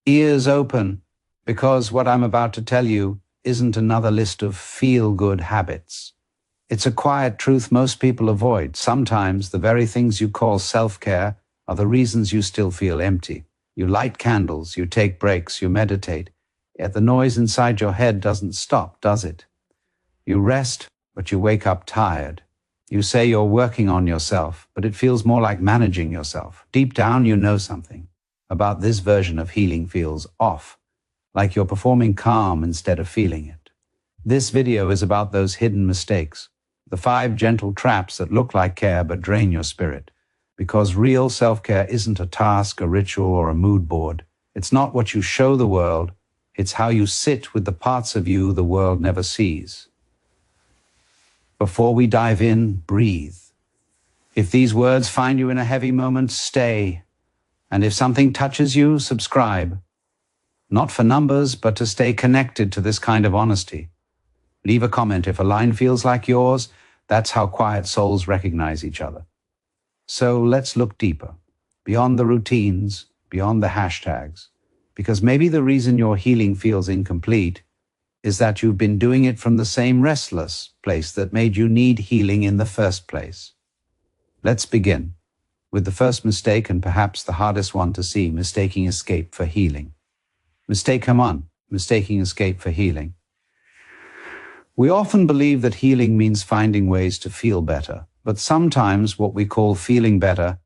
Ears open, because what I'm about to tell you isn't another list of feel-good habits. It's a quiet truth most people avoid. Sometimes the very things you call self-care are the reasons you still feel empty. You light candles, you take breaks, you meditate, yet the noise inside your head doesn't stop, does it? You rest, but you wake up tired. You say you're working on yourself, but it feels more like managing yourself. Deep down, you know something about this version of healing feels off, like you're performing calm instead of feeling it. This video is about those hidden mistakes, the 5 gentle traps that look like care but drain your spirit. Because real self-care isn't a task, a ritual, or a mood board. It's not what you show the world, it's how you sit with the parts of you the world never sees. Before we dive in, breathe. If these words find you in a heavy moment, stay. And if something touches you, subscribe. Not for numbers, but to stay connected to this kind of honesty. Leave a comment if a line feels like yours. That's how quiet souls recognize each other. So let's look deeper, beyond the routines, beyond the hashtags. Because maybe the reason your healing feels incomplete is that you've been doing it from the same restless place that made you need healing in the first place. Let's begin with the first mistake, and perhaps the hardest one to see, mistaking escape for healing. Mistaking escape for healing. We often believe that healing means finding ways to feel better, but sometimes what we call feeling better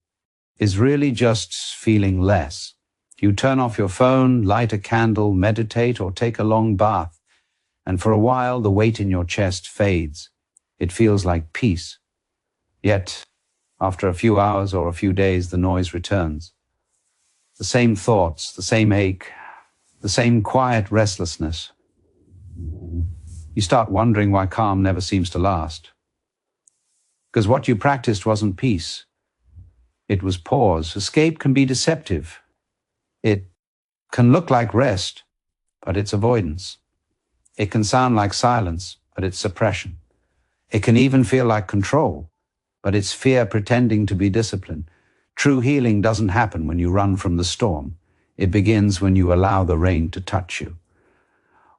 is really just feeling less. You turn off your phone, light a candle, meditate, or take a long bath, and for a while the weight in your chest fades. It feels like peace. Yet, after a few hours or a few days, the noise returns. The same thoughts, the same ache, the same quiet restlessness. You start wondering why calm never seems to last. Because what you practiced wasn't peace. It was pause. Escape can be deceptive. It can look like rest, but it's avoidance. It can sound like silence, but it's suppression. It can even feel like control, but it's fear pretending to be discipline. True healing doesn't happen when you run from the storm. It begins when you allow the rain to touch you.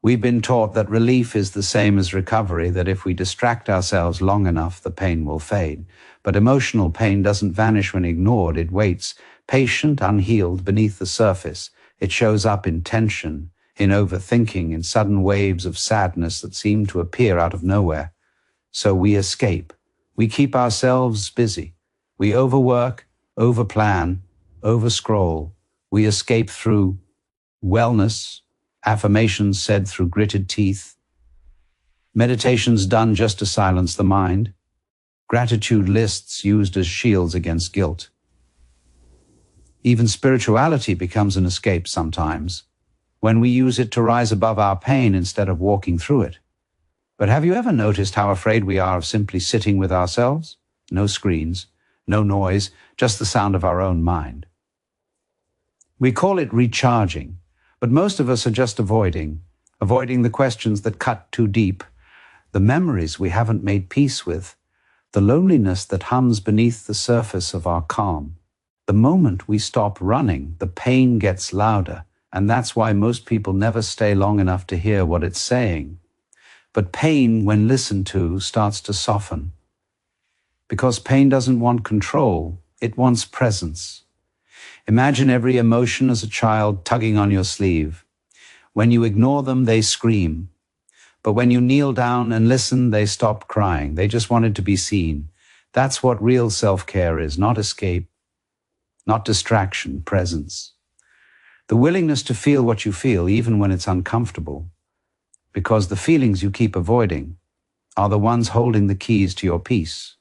We've been taught that relief is the same as recovery, that if we distract ourselves long enough, the pain will fade. But emotional pain doesn't vanish when ignored. It waits, patient, unhealed, beneath the surface. It shows up in tension, in overthinking, in sudden waves of sadness that seem to appear out of nowhere. So we escape. We keep ourselves busy. We overwork, overplan, overscroll. We escape through wellness, affirmations said through gritted teeth, meditations done just to silence the mind, gratitude lists used as shields against guilt. Even spirituality becomes an escape sometimes, when we use it to rise above our pain instead of walking through it. But have you ever noticed how afraid we are of simply sitting with ourselves? No screens, no noise, just the sound of our own mind. We call it recharging, but most of us are just avoiding the questions that cut too deep, the memories we haven't made peace with, the loneliness that hums beneath the surface of our calm. The moment we stop running, the pain gets louder, and that's why most people never stay long enough to hear what it's saying. But pain, when listened to, starts to soften. Because pain doesn't want control, it wants presence. Imagine every emotion as a child tugging on your sleeve. When you ignore them, they scream. But when you kneel down and listen, they stop crying. They just wanted to be seen. That's what real self-care is, not escape, not distraction, presence. The willingness to feel what you feel, even when it's uncomfortable. Because the feelings you keep avoiding are the ones holding the keys to your peace.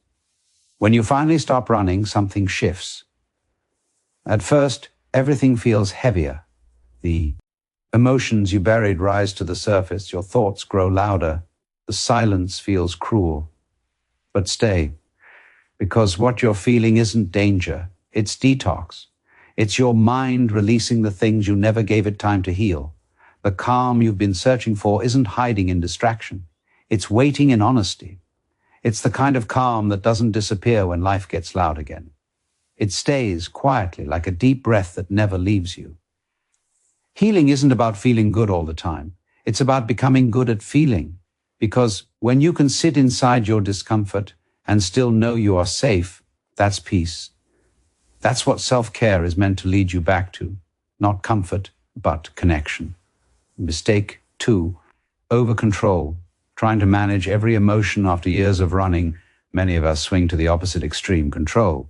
When you finally stop running, something shifts. At first, everything feels heavier. The emotions you buried rise to the surface, your thoughts grow louder, the silence feels cruel. But stay, because what you're feeling isn't danger, it's detox. It's your mind releasing the things you never gave it time to heal. The calm you've been searching for isn't hiding in distraction. It's waiting in honesty. It's the kind of calm that doesn't disappear when life gets loud again. It stays quietly, like a deep breath that never leaves you. Healing isn't about feeling good all the time. It's about becoming good at feeling. Because when you can sit inside your discomfort and still know you are safe, that's peace. That's what self-care is meant to lead you back to. Not comfort, but connection. Mistake 2, over-control. Trying to manage every emotion after years of running, many of us swing to the opposite extreme, control.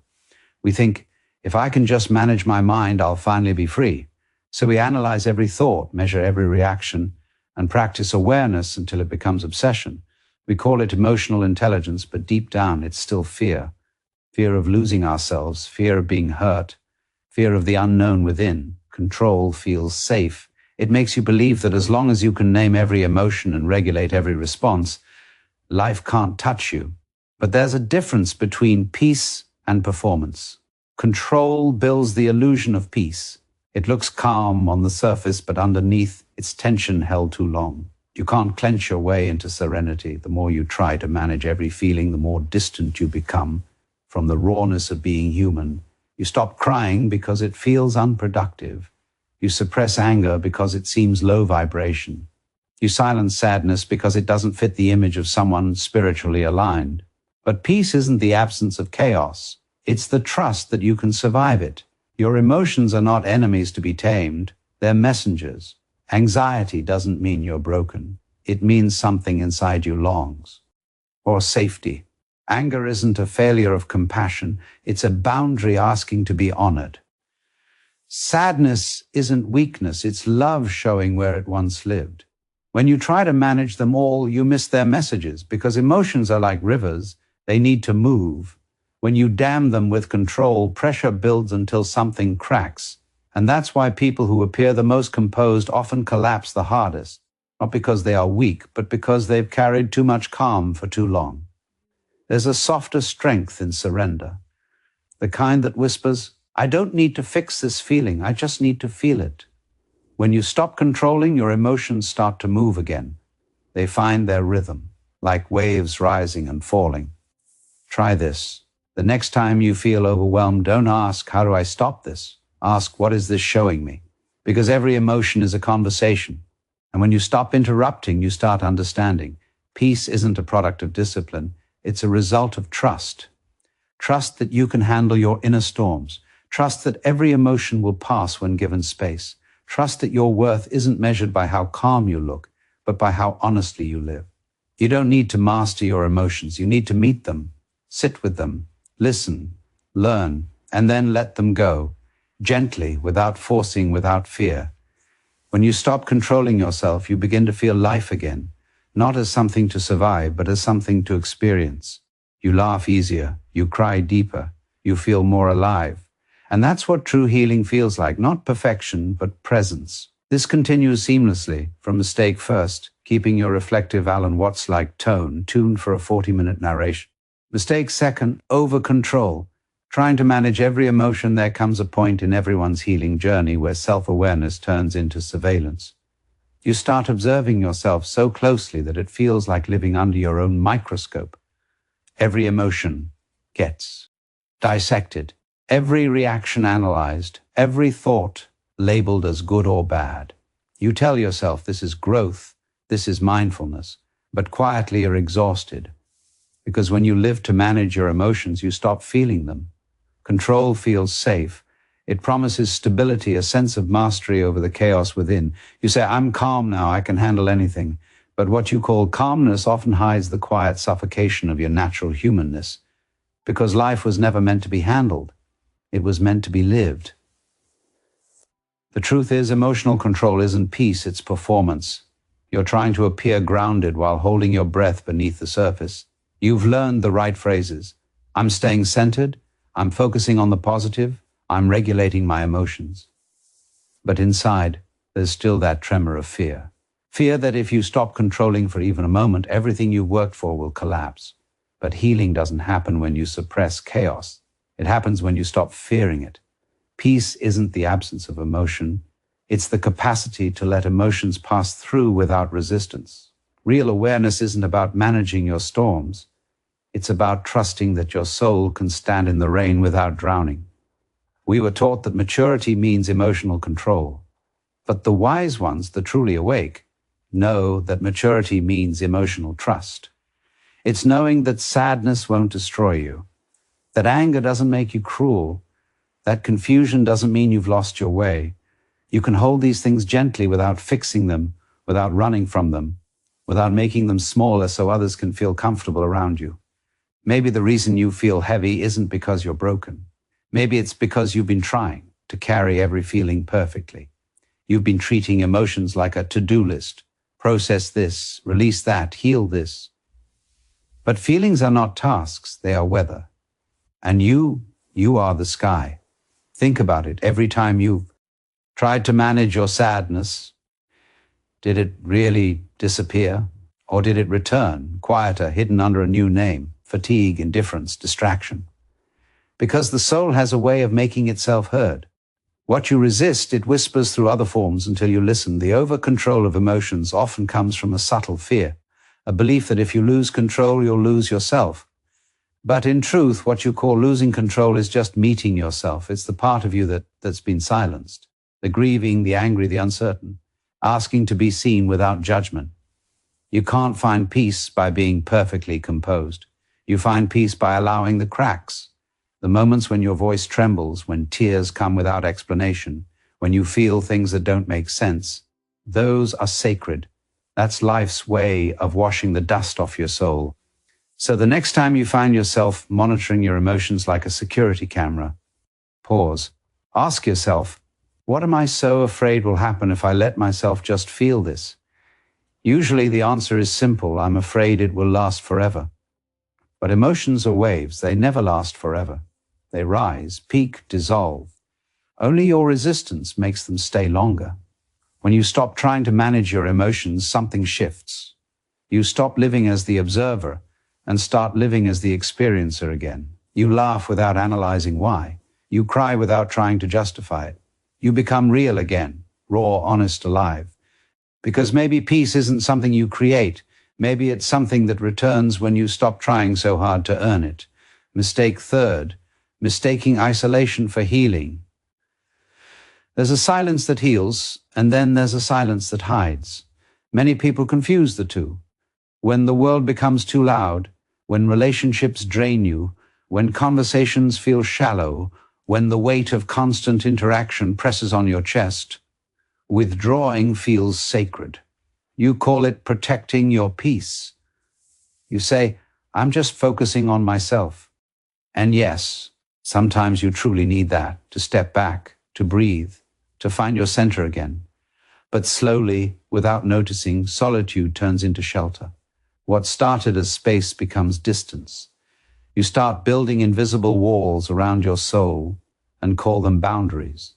We think, if I can just manage my mind, I'll finally be free. So we analyze every thought, measure every reaction, and practice awareness until it becomes obsession. We call it emotional intelligence, but deep down it's still fear. Fear of losing ourselves, fear of being hurt, fear of the unknown within. Control feels safe. It makes you believe that as long as you can name every emotion and regulate every response, life can't touch you. But there's a difference between peace and performance. Control builds the illusion of peace. It looks calm on the surface, but underneath, it's tension held too long. You can't clench your way into serenity. The more you try to manage every feeling, the more distant you become from the rawness of being human. You stop crying because it feels unproductive. You suppress anger because it seems low vibration. You silence sadness because it doesn't fit the image of someone spiritually aligned. But peace isn't the absence of chaos. It's the trust that you can survive it. Your emotions are not enemies to be tamed. They're messengers. Anxiety doesn't mean you're broken. It means something inside you longs. Or safety. Anger isn't a failure of compassion. It's a boundary asking to be honored. Sadness isn't weakness. It's love showing where it once lived. When you try to manage them all, you miss their messages because emotions are like rivers. They need to move. When you dam them with control, pressure builds until something cracks. And that's why people who appear the most composed often collapse the hardest. Not because they are weak, but because they've carried too much calm for too long. There's a softer strength in surrender. The kind that whispers, I don't need to fix this feeling, I just need to feel it. When you stop controlling, your emotions start to move again. They find their rhythm, like waves rising and falling. Try this. The next time you feel overwhelmed, don't ask, how do I stop this? Ask, what is this showing me? Because every emotion is a conversation. And when you stop interrupting, you start understanding. Peace isn't a product of discipline. It's a result of trust. Trust that you can handle your inner storms. Trust that every emotion will pass when given space. Trust that your worth isn't measured by how calm you look, but by how honestly you live. You don't need to master your emotions. You need to meet them, sit with them, listen, learn, and then let them go. Gently, without forcing, without fear. When you stop controlling yourself, you begin to feel life again, not as something to survive, but as something to experience. You laugh easier, you cry deeper, you feel more alive. And that's what true healing feels like, not perfection, but presence. This continues seamlessly, from mistake first, keeping your reflective Alan Watts-like tone tuned for a 40-minute narration. Mistake second, over-control. Trying to manage every emotion, there comes a point in everyone's healing journey where self-awareness turns into surveillance. You start observing yourself so closely that it feels like living under your own microscope. Every emotion gets dissected, every reaction analyzed, every thought labeled as good or bad. You tell yourself this is growth, this is mindfulness, but quietly you're exhausted. Because when you live to manage your emotions, you stop feeling them. Control feels safe. It promises stability, a sense of mastery over the chaos within. You say, I'm calm now, I can handle anything. But what you call calmness often hides the quiet suffocation of your natural humanness. Because life was never meant to be handled. It was meant to be lived. The truth is, emotional control isn't peace, it's performance. You're trying to appear grounded while holding your breath beneath the surface. You've learned the right phrases. I'm staying centered. I'm focusing on the positive. I'm regulating my emotions. But inside, there's still that tremor of fear. Fear that if you stop controlling for even a moment, everything you've worked for will collapse. But healing doesn't happen when you suppress chaos. It happens when you stop fearing it. Peace isn't the absence of emotion. It's the capacity to let emotions pass through without resistance. Real awareness isn't about managing your storms. It's about trusting that your soul can stand in the rain without drowning. We were taught that maturity means emotional control. But the wise ones, the truly awake, know that maturity means emotional trust. It's knowing that sadness won't destroy you, that anger doesn't make you cruel, that confusion doesn't mean you've lost your way. You can hold these things gently without fixing them, without running from them, without making them smaller so others can feel comfortable around you. Maybe the reason you feel heavy isn't because you're broken. Maybe it's because you've been trying to carry every feeling perfectly. You've been treating emotions like a to-do list. Process this, release that, heal this. But feelings are not tasks, they are weather. And you are the sky. Think about it. Every time you've tried to manage your sadness, did it really disappear? Or did it return, quieter, hidden under a new name, fatigue, indifference, distraction? Because the soul has a way of making itself heard. What you resist, it whispers through other forms until you listen. The over-control of emotions often comes from a subtle fear, a belief that if you lose control, you'll lose yourself. But in truth, what you call losing control is just meeting yourself. It's the part of you that's been silenced, the grieving, the angry, the uncertain, asking to be seen without judgment. You can't find peace by being perfectly composed. You find peace by allowing the cracks, the moments when your voice trembles, when tears come without explanation, when you feel things that don't make sense. Those are sacred. That's life's way of washing the dust off your soul. So the next time you find yourself monitoring your emotions like a security camera, pause. Ask yourself, what am I so afraid will happen if I let myself just feel this? Usually the answer is simple. I'm afraid it will last forever. But emotions are waves. They never last forever. They rise, peak, dissolve. Only your resistance makes them stay longer. When you stop trying to manage your emotions, something shifts. You stop living as the observer and start living as the experiencer again. You laugh without analyzing why. You cry without trying to justify it. You become real again, raw, honest, alive. Because maybe peace isn't something you create. Maybe it's something that returns when you stop trying so hard to earn it. Mistake third, mistaking isolation for healing. There's a silence that heals, and then there's a silence that hides. Many people confuse the two. When the world becomes too loud, when relationships drain you, when conversations feel shallow, when the weight of constant interaction presses on your chest, withdrawing feels sacred. You call it protecting your peace. You say, I'm just focusing on myself. And yes, sometimes you truly need that, to step back, to breathe, to find your center again. But slowly, without noticing, solitude turns into shelter. What started as space becomes distance. You start building invisible walls around your soul and call them boundaries.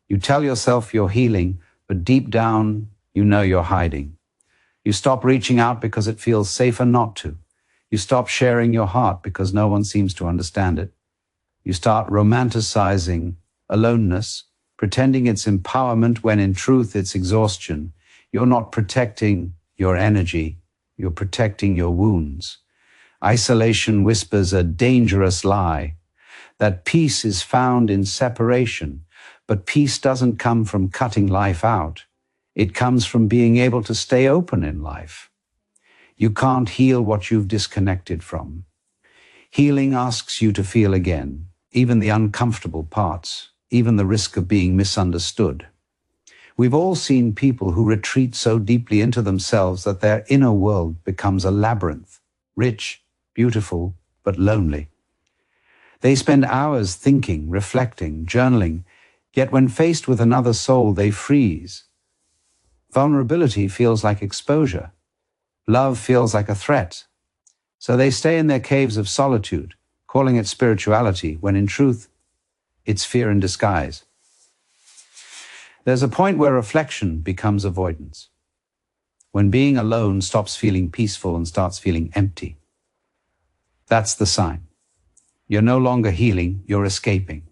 You tell yourself you're healing, but deep down, you know you're hiding. You stop reaching out because it feels safer not to. You stop sharing your heart because no one seems to understand it. You start romanticizing aloneness, pretending it's empowerment when in truth it's exhaustion. You're not protecting your energy, you're protecting your wounds. Isolation whispers a dangerous lie, that peace is found in separation, but peace doesn't come from cutting life out. It comes from being able to stay open in life. You can't heal what you've disconnected from. Healing asks you to feel again, even the uncomfortable parts, even the risk of being misunderstood. We've all seen people who retreat so deeply into themselves that their inner world becomes a labyrinth, rich, beautiful, but lonely. They spend hours thinking, reflecting, journaling, yet when faced with another soul, they freeze. Vulnerability feels like exposure. Love feels like a threat. So they stay in their caves of solitude, calling it spirituality, when in truth, it's fear in disguise. There's a point where reflection becomes avoidance. When being alone stops feeling peaceful and starts feeling empty. That's the sign. You're no longer healing, you're escaping.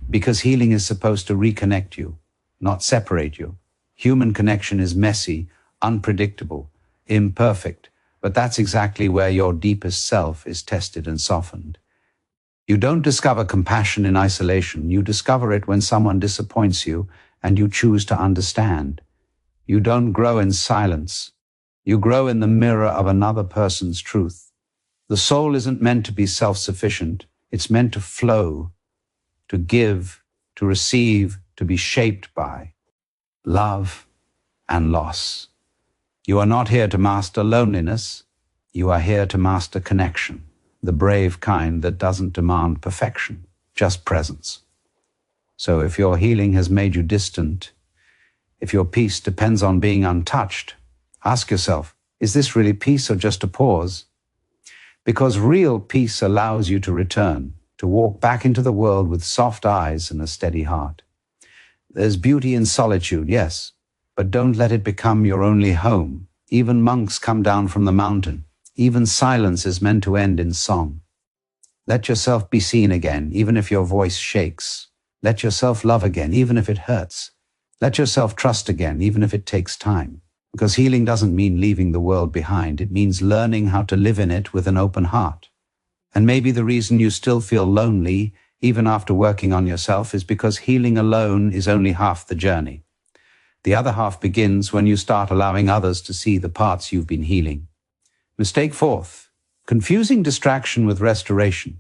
Because healing is supposed to reconnect you, not separate you. Human connection is messy, unpredictable, imperfect, but that's exactly where your deepest self is tested and softened. You don't discover compassion in isolation. You discover it when someone disappoints you, and you choose to understand. You don't grow in silence. You grow in the mirror of another person's truth. The soul isn't meant to be self-sufficient. It's meant to flow, to give, to receive, to be shaped by love and loss. You are not here to master loneliness. You are here to master connection, the brave kind that doesn't demand perfection, just presence. So if your healing has made you distant, if your peace depends on being untouched, ask yourself, is this really peace or just a pause? Because real peace allows you to return, to walk back into the world with soft eyes and a steady heart. There's beauty in solitude, yes, but don't let it become your only home. Even monks come down from the mountain. Even silence is meant to end in song. Let yourself be seen again, even if your voice shakes. Let yourself love again, even if it hurts. Let yourself trust again, even if it takes time. Because healing doesn't mean leaving the world behind. It means learning how to live in it with an open heart. And maybe the reason you still feel lonely, even after working on yourself, is because healing alone is only half the journey. The other half begins when you start allowing others to see the parts you've been healing. Mistake 4th, confusing distraction with restoration.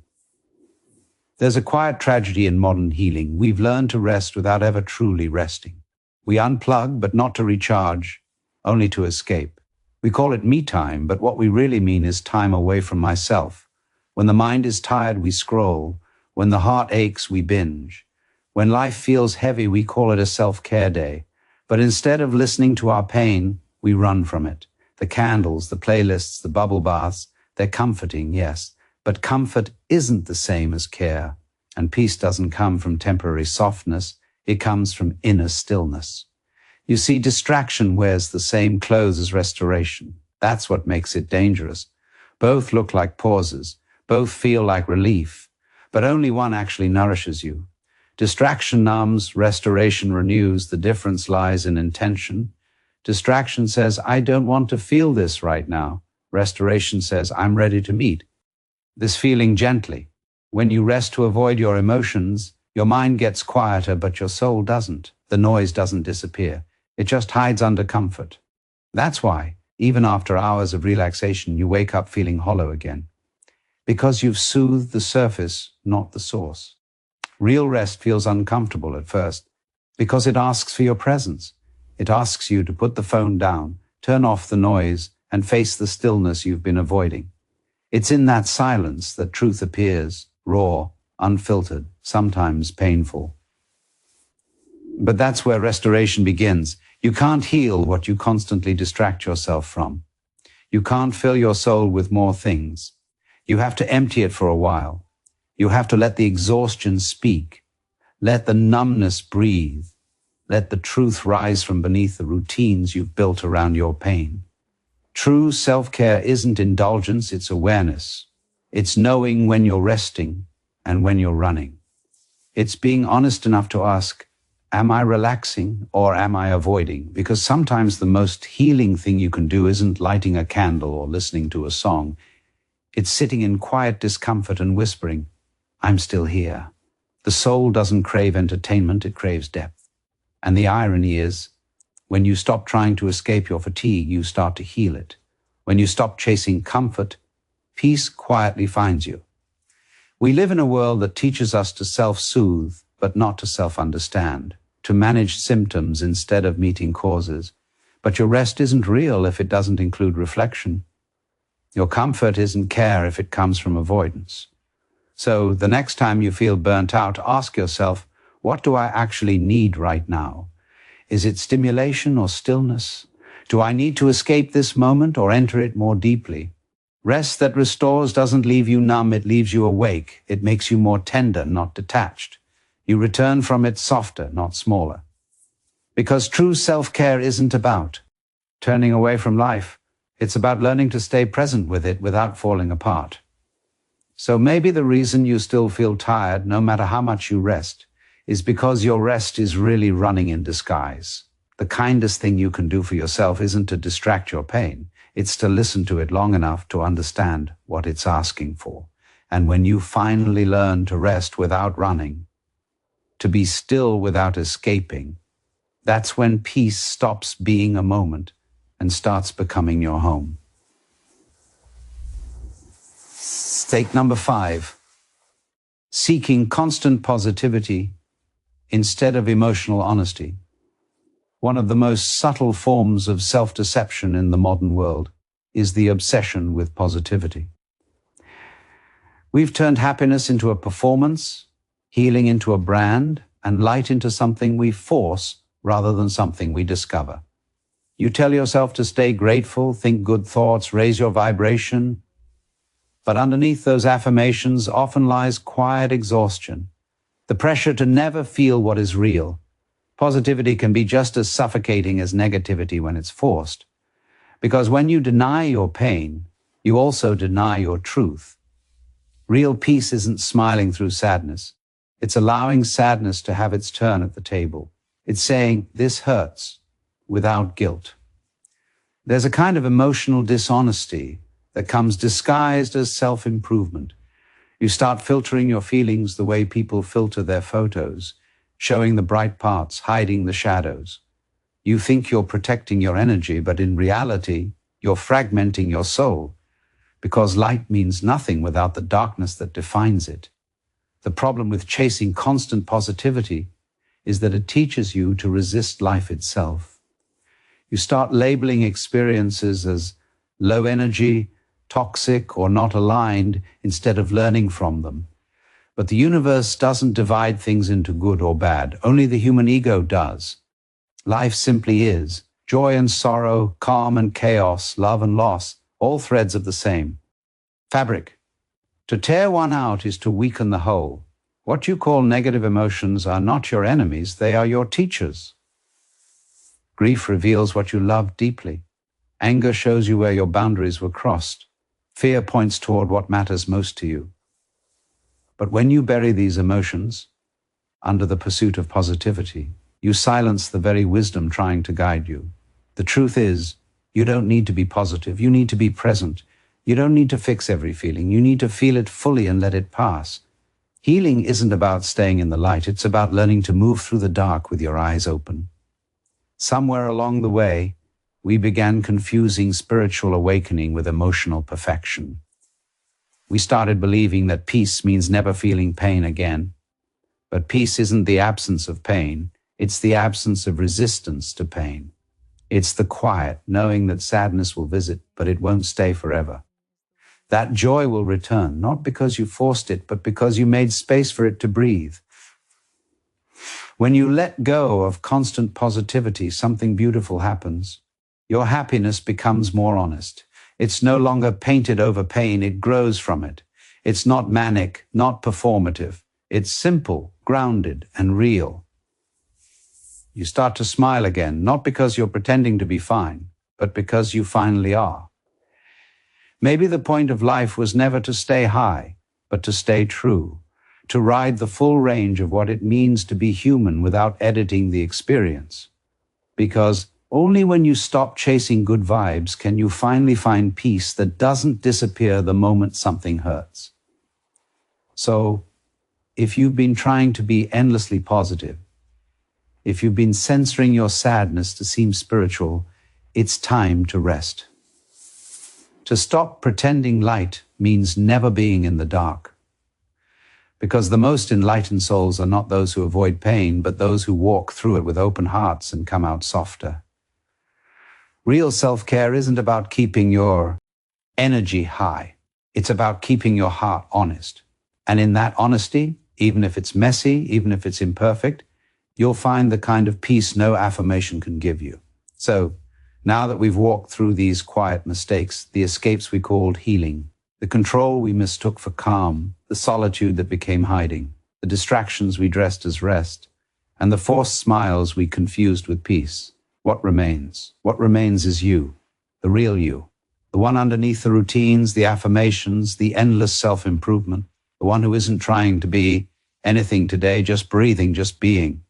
There's a quiet tragedy in modern healing. We've learned to rest without ever truly resting. We unplug, but not to recharge, only to escape. We call it me time, but what we really mean is time away from myself. When the mind is tired, we scroll. When the heart aches, we binge. When life feels heavy, we call it a self-care day. But instead of listening to our pain, we run from it. The candles, the playlists, the bubble baths, they're comforting, yes. But comfort isn't the same as care. And peace doesn't come from temporary softness. It comes from inner stillness. You see, distraction wears the same clothes as restoration. That's what makes it dangerous. Both look like pauses. Both feel like relief. But only one actually nourishes you. Distraction numbs, restoration renews. The difference lies in intention. Distraction says, I don't want to feel this right now. Restoration says, I'm ready to meet this feeling gently. When you rest to avoid your emotions, your mind gets quieter, but your soul doesn't. The noise doesn't disappear. It just hides under comfort. That's why, even after hours of relaxation, you wake up feeling hollow again. Because you've soothed the surface, not the source. Real rest feels uncomfortable at first, because it asks for your presence. It asks you to put the phone down, turn off the noise, and face the stillness you've been avoiding. It's in that silence that truth appears, raw, unfiltered, sometimes painful. But that's where restoration begins. You can't heal what you constantly distract yourself from. You can't fill your soul with more things. You have to empty it for a while. You have to let the exhaustion speak. Let the numbness breathe. Let the truth rise from beneath the routines you've built around your pain. True self-care isn't indulgence, it's awareness. It's knowing when you're resting and when you're running. It's being honest enough to ask, am I relaxing or am I avoiding? Because sometimes the most healing thing you can do isn't lighting a candle or listening to a song. It's sitting in quiet discomfort and whispering, I'm still here. The soul doesn't crave entertainment, it craves depth. And the irony is, when you stop trying to escape your fatigue, you start to heal it. When you stop chasing comfort, peace quietly finds you. We live in a world that teaches us to self-soothe, but not to self-understand, to manage symptoms instead of meeting causes. But your rest isn't real if it doesn't include reflection. Your comfort isn't care if it comes from avoidance. So the next time you feel burnt out, ask yourself, what do I actually need right now? Is it stimulation or stillness? Do I need to escape this moment or enter it more deeply? Rest that restores doesn't leave you numb, it leaves you awake. It makes you more tender, not detached. You return from it softer, not smaller. Because true self-care isn't about turning away from life. It's about learning to stay present with it without falling apart. So maybe the reason you still feel tired, no matter how much you rest, is because your rest is really running in disguise. The kindest thing you can do for yourself isn't to distract your pain. It's to listen to it long enough to understand what it's asking for. And when you finally learn to rest without running, to be still without escaping, That's when peace stops being a moment and starts becoming your home. Mistake number 5. Seeking constant positivity instead of emotional honesty. One of the most subtle forms of self-deception in the modern world is the obsession with positivity. We've turned happiness into a performance, healing into a brand, and light into something we force rather than something we discover. You tell yourself to stay grateful, think good thoughts, raise your vibration, but underneath those affirmations often lies quiet exhaustion, the pressure to never feel what is real. Positivity can be just as suffocating as negativity when it's forced, because when you deny your pain, you also deny your truth. Real peace isn't smiling through sadness. It's allowing sadness to have its turn at the table. It's saying, "This hurts," without guilt. There's a kind of emotional dishonesty that comes disguised as self-improvement. You start filtering your feelings the way people filter their photos, showing the bright parts, hiding the shadows. You think you're protecting your energy, but in reality, you're fragmenting your soul, because light means nothing without the darkness that defines it. The problem with chasing constant positivity is that it teaches you to resist life itself. You start labeling experiences as low energy, toxic, or not aligned instead of learning from them. But the universe doesn't divide things into good or bad. Only the human ego does. Life simply is. Joy and sorrow, calm and chaos, love and loss, all threads of the same fabric. To tear one out is to weaken the whole. What you call negative emotions are not your enemies, they are your teachers. Grief reveals what you love deeply. Anger shows you where your boundaries were crossed. Fear points toward what matters most to you. But when you bury these emotions under the pursuit of positivity, you silence the very wisdom trying to guide you. The truth is, you don't need to be positive. You need to be present. You don't need to fix every feeling. You need to feel it fully and let it pass. Healing isn't about staying in the light. It's about learning to move through the dark with your eyes open. Somewhere along the way, we began confusing spiritual awakening with emotional perfection. We started believing that peace means never feeling pain again. But peace isn't the absence of pain. It's the absence of resistance to pain. It's the quiet, knowing that sadness will visit, but it won't stay forever. That joy will return, not because you forced it, but because you made space for it to breathe. When you let go of constant positivity, something beautiful happens. Your happiness becomes more honest. It's no longer painted over pain, it grows from it. It's not manic, not performative. It's simple, grounded, and real. You start to smile again, not because you're pretending to be fine, but because you finally are. Maybe the point of life was never to stay high, but to stay true, to ride the full range of what it means to be human without editing the experience. Because only when you stop chasing good vibes can you finally find peace that doesn't disappear the moment something hurts. So, if you've been trying to be endlessly positive, if you've been censoring your sadness to seem spiritual, it's time to rest. To stop pretending light means never being in the dark. Because the most enlightened souls are not those who avoid pain, but those who walk through it with open hearts and come out softer. Real self-care isn't about keeping your energy high. It's about keeping your heart honest. And in that honesty, even if it's messy, even if it's imperfect, you'll find the kind of peace no affirmation can give you. So, now that we've walked through these quiet mistakes, the escapes we called healing, the control we mistook for calm, the solitude that became hiding, the distractions we dressed as rest, and the forced smiles we confused with peace, what remains? What remains is you, the real you, the one underneath the routines, the affirmations, the endless self-improvement, the one who isn't trying to be anything today, just breathing, just being.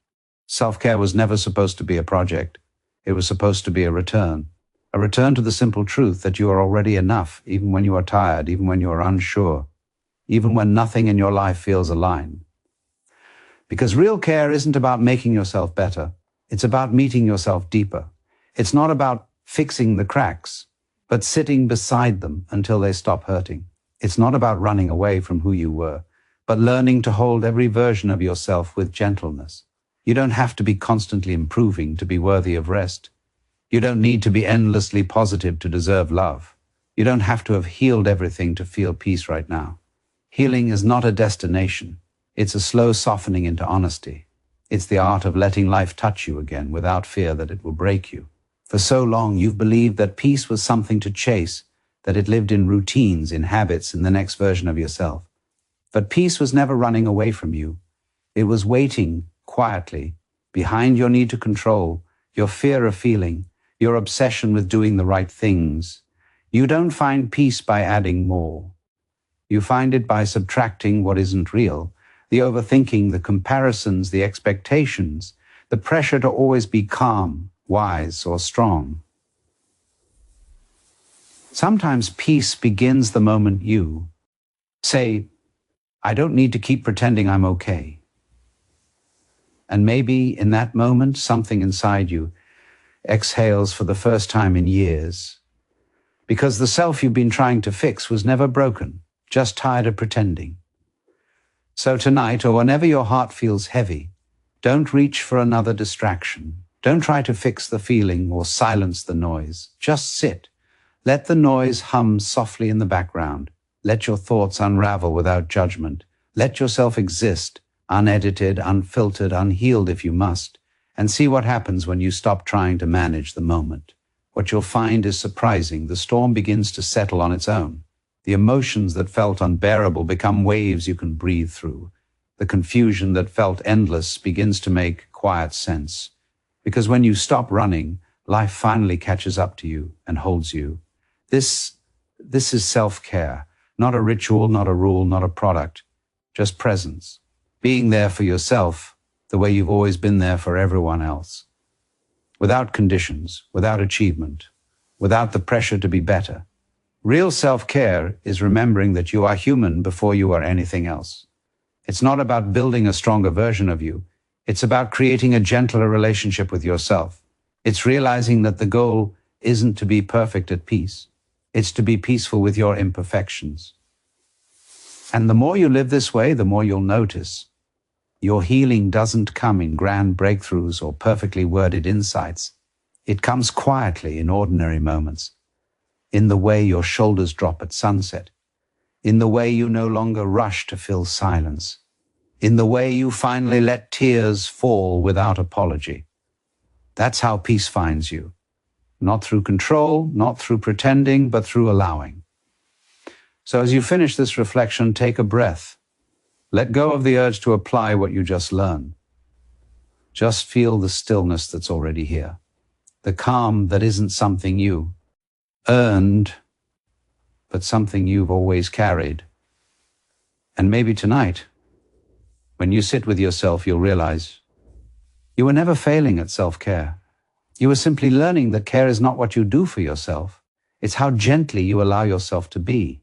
Self-care was never supposed to be a project. It was supposed to be a return to the simple truth that you are already enough, even when you are tired, even when you are unsure, even when nothing in your life feels aligned. Because real care isn't about making yourself better. It's about meeting yourself deeper. It's not about fixing the cracks, but sitting beside them until they stop hurting. It's not about running away from who you were, but learning to hold every version of yourself with gentleness. You don't have to be constantly improving to be worthy of rest. You don't need to be endlessly positive to deserve love. You don't have to have healed everything to feel peace right now. Healing is not a destination. It's a slow softening into honesty. It's the art of letting life touch you again without fear that it will break you. For so long, you've believed that peace was something to chase, that it lived in routines, in habits, in the next version of yourself. But peace was never running away from you. It was waiting quietly behind your need to control, your fear of feeling, your obsession with doing the right things. You don't find peace by adding more. You find it by subtracting what isn't real, the overthinking, the comparisons, the expectations, the pressure to always be calm, wise, or strong. Sometimes peace begins the moment you say, I don't need to keep pretending I'm okay. And maybe in that moment, something inside you exhales for the first time in years, because the self you've been trying to fix was never broken, just tired of pretending. So tonight, or whenever your heart feels heavy, don't reach for another distraction. Don't try to fix the feeling or silence the noise. Just sit. Let the noise hum softly in the background. Let your thoughts unravel without judgment. Let yourself exist, unedited, unfiltered, unhealed if you must, and see what happens when you stop trying to manage the moment. What you'll find is surprising. The storm begins to settle on its own. The emotions that felt unbearable become waves you can breathe through. The confusion that felt endless begins to make quiet sense. Because when you stop running, life finally catches up to you and holds you. This is self-care, not a ritual, not a rule, not a product, just presence. Being there for yourself the way you've always been there for everyone else. Without conditions, without achievement, without the pressure to be better. Real self-care is remembering that you are human before you are anything else. It's not about building a stronger version of you. It's about creating a gentler relationship with yourself. It's realizing that the goal isn't to be perfect at peace. It's to be peaceful with your imperfections. And the more you live this way, the more you'll notice your healing doesn't come in grand breakthroughs or perfectly worded insights. It comes quietly in ordinary moments. In the way your shoulders drop at sunset, in the way you no longer rush to fill silence, in the way you finally let tears fall without apology. That's how peace finds you. Not through control, not through pretending, but through allowing. So as you finish this reflection, take a breath. Let go of the urge to apply what you just learned. Just feel the stillness that's already here, the calm that isn't something you earned, but something you've always carried. And maybe tonight, when you sit with yourself, you'll realize you were never failing at self-care. You were simply learning that care is not what you do for yourself. It's how gently you allow yourself to be.